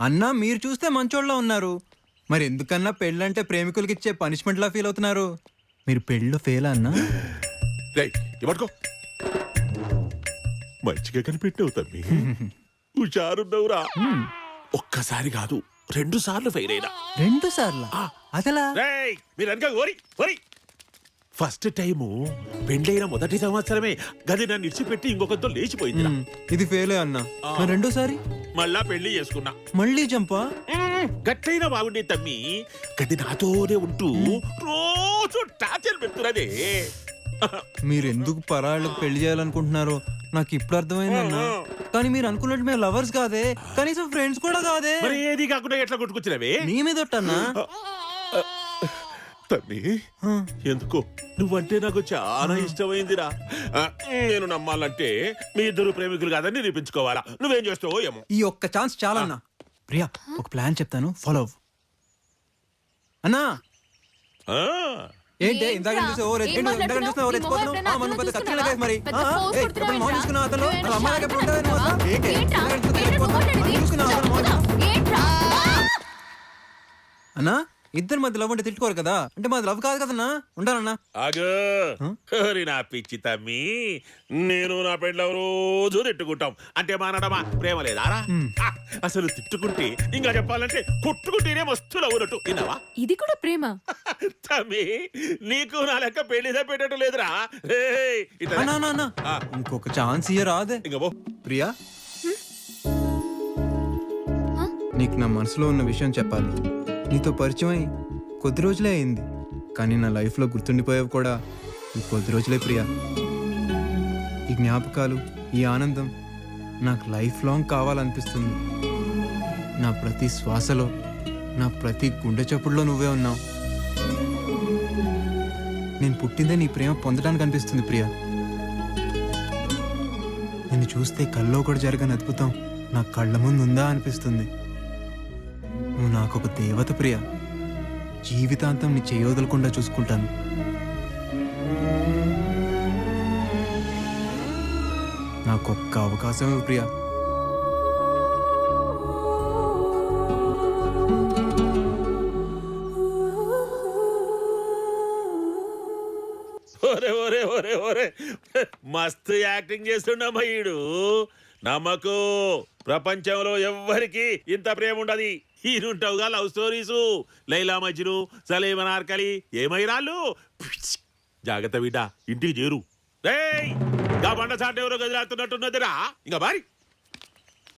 అన్నా మీరు చూస్తే మంచోళ్ళ ఉన్నారు, మరి ఎందుకన్నా పెళ్ళంటే ప్రేమికులకి ఇచ్చే పనిష్మెంట్ లా ఫీల్ అవుతున్నారు? మీరు పెళ్ళిలో ఫెయిల్ అన్నా? ఇవ్వడుకో మంచిగా కనిపెట్టావు తమ్మి. హుషారున్నావురా. ఒక్కసారి కాదు 2 సార్లు ఫెయిల్ అయినా. 2 సార్లు? అసలా మీరు అనక ఓరి ఓరి. ఫస్ట్ టైము పెళ్ళైన మొదటి సంవత్సరమే గది నన్ను ఇడిచిపెట్టి ఇంకొకరితో లేచిపోయింది. ఇది ఫెయిలే అన్నా. మరి రెండోసారి మళ్ళా పెళ్లి చేసుకున్నా. మళ్ళీ జంపా? గట్లైనా బాగుండే తమ్మి. గది నాతోనే ఉంటూ రోజు టార్చర్ పెడుతున్నదే. మీరు ఎందుకు పరాళ్ళకు పెళ్లి చేయాలనుకుంటున్నారో నాకు ఇప్పుడు అర్థమైందన్నా. కానీ మీరు అనుకున్నట్టు మేము లవర్స్ కాదే, కనీసం ఫ్రెండ్స్ కూడా కాదే. మరి ఏది కాకుండా ఎట్లా కొట్టుకొచ్చినవే? మీ మీద ఒట్టన్నా. తమ్మి ఎందుకో నువ్వంటే నాకు చాలా ఇష్టమైందిరా. నేను నమ్మాలంటే మీ ఇద్దరు ప్రేమికులు కాదని నిరూపించుకోవాలా. నువ్వేం చేస్తావో ఏమో. ఈ ఒక్క ఛాన్స్ చాలన్నా. ప్రియా, ఒక ప్లాన్ చెప్తాను, ఫాలో అవ్వు. అన్నా ఏంటి ఇందాక అన్నా ఇద్దరు మధ్య లవ్ అంటే తిట్టుకోరు కదా, అంటే మాది లవ్ కాదు కదన్నా. ఉండాలన్నా. నా పిచ్చి తమ్మి, నేను నా పెళ్ళ రోజు తిట్టుకుంటాం అంటే మానడమా ప్రేమ లేదారా? అసలు తిట్టుకుంటే ఇంకా చెప్పాలంటే కొట్టుకుంటేనే మస్తు లవ్వునట్టు. విన్నావా? ఇది కూడా ప్రేమ? తమ్మి నీకు నా లెక్క పెళ్లిదే పెట్టడం లేదురా. ఇంకొక ఛాన్స్ ఇయ్య రాదే. ఇంక ప్రియా, నీకు నా మనసులో ఉన్న విషయం చెప్పాలి. నీతో పరిచయం కొద్ది రోజులే అయింది, కానీ నా లైఫ్లో గుర్తుండిపోయేవి కూడా ఈ కొద్ది రోజులే ప్రియా. ఈ జ్ఞాపకాలు, ఈ ఆనందం నాకు లైఫ్ లాంగ్ కావాలనిపిస్తుంది. నా ప్రతి శ్వాసలో, నా ప్రతి గుండె చప్పుడులో నువ్వే ఉన్నావు. నేను పుట్టిందే నీ ప్రేమ పొందడానికి అనిపిస్తుంది ప్రియా. నిన్ను చూస్తే కల్లో కూడా జరగని అద్భుతం నా కళ్ళ ముందు ఉందా అనిపిస్తుంది. నువ్వు నాకొక దేవత ప్రియా. జీవితాంతం నీ చేయొదలకుండా చూసుకుంటాను. నాకొక్క అవకాశం ప్రియా. ఒరే ఒరే ఒరే ఒరే, మస్తు యాక్టింగ్ చేస్తున్నా ఈడు. నమ్మకు, ప్రపంచంలో ఎవ్వరికి ఇంత ప్రేమ ఉండదు. ఈనుంటావుగా లవ్ స్టోరీసు, లైలా మజ్ను, సలీమన్ అర్కలి, ఏమైరాళ్ళు. జాగ్రత్త బిడ్డ, ఇంటికి చేరు. గా బండ చాట ఎవరో గదిలాడుతున్నట్టున్నదిరా. ఇంకా బారి